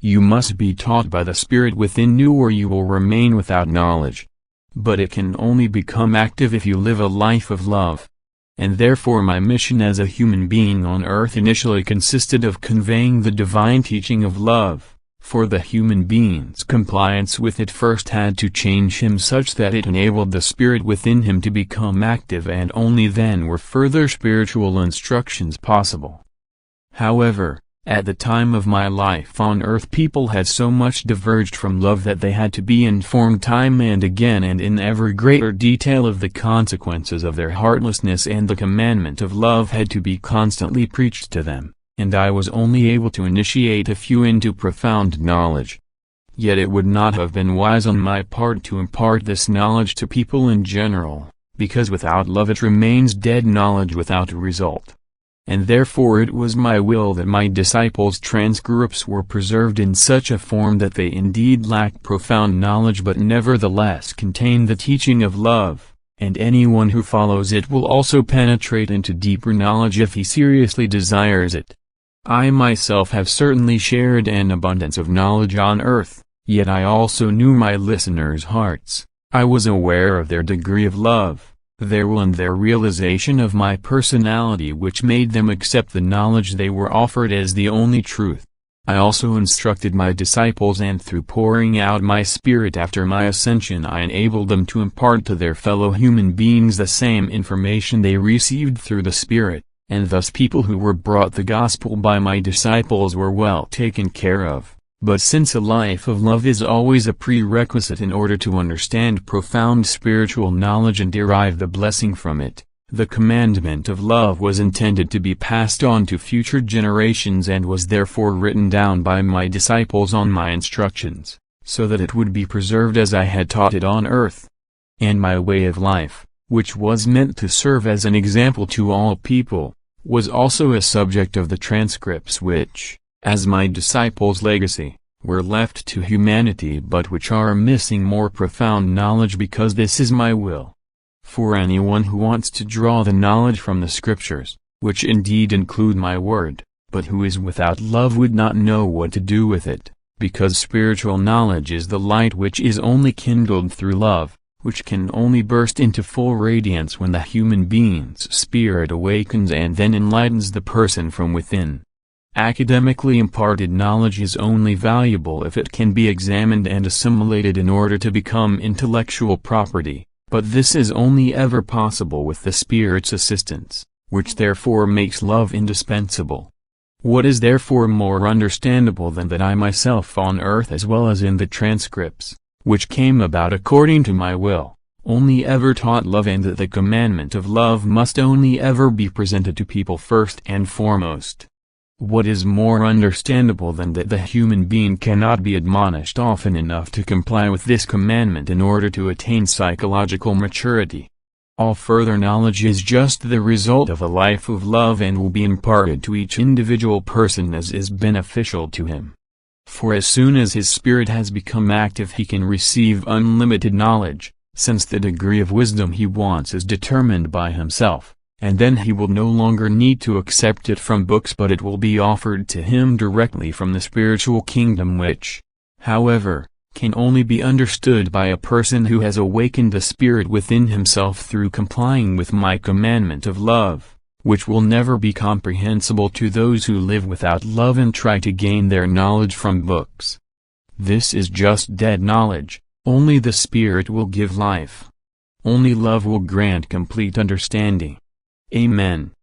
You must be taught by the Spirit within you or you will remain without knowledge. But it can only become active if you live a life of love. And therefore my mission as a human being on earth initially consisted of conveying the divine teaching of love, for the human being's compliance with it first had to change him such that it enabled the Spirit within him to become active, and only then were further spiritual instructions possible. However, at the time of my life on earth people had so much diverged from love that they had to be informed time and again and in ever greater detail of the consequences of their heartlessness, and the commandment of love had to be constantly preached to them, and I was only able to initiate a few into profound knowledge. Yet it would not have been wise on my part to impart this knowledge to people in general, because without love it remains dead knowledge without a result. And therefore it was my will that my disciples' transcripts were preserved in such a form that they indeed lack profound knowledge but nevertheless contain the teaching of love, and anyone who follows it will also penetrate into deeper knowledge if he seriously desires it. I myself have certainly shared an abundance of knowledge on earth, yet I also knew my listeners' hearts. I was aware of their degree of love, their will and their realization of my personality, which made them accept the knowledge they were offered as the only truth. I also instructed my disciples, and through pouring out my Spirit after my ascension I enabled them to impart to their fellow human beings the same information they received through the Spirit, and thus people who were brought the gospel by my disciples were well taken care of. But since a life of love is always a prerequisite in order to understand profound spiritual knowledge and derive the blessing from it, the commandment of love was intended to be passed on to future generations and was therefore written down by my disciples on my instructions, so that it would be preserved as I had taught it on earth. And my way of life, which was meant to serve as an example to all people, was also a subject of the transcripts which, as my disciples' legacy, were left to humanity but which are missing more profound knowledge because this is my will. For anyone who wants to draw the knowledge from the Scriptures, which indeed include my word, but who is without love would not know what to do with it, because spiritual knowledge is the light which is only kindled through love, which can only burst into full radiance when the human being's spirit awakens and then enlightens the person from within. Academically imparted knowledge is only valuable if it can be examined and assimilated in order to become intellectual property, but this is only ever possible with the Spirit's assistance, which therefore makes love indispensable. What is therefore more understandable than that I myself on earth as well as in the transcripts, which came about according to my will, only ever taught love, and that the commandment of love must only ever be presented to people first and foremost? What is more understandable than that the human being cannot be admonished often enough to comply with this commandment in order to attain psychological maturity? All further knowledge is just the result of a life of love and will be imparted to each individual person as is beneficial to him. For as soon as his spirit has become active he can receive unlimited knowledge, since the degree of wisdom he wants is determined by himself. And then he will no longer need to accept it from books but it will be offered to him directly from the spiritual kingdom, which, however, can only be understood by a person who has awakened the Spirit within himself through complying with my commandment of love, which will never be comprehensible to those who live without love and try to gain their knowledge from books. This is just dead knowledge. Only the Spirit will give life. Only love will grant complete understanding. Amen.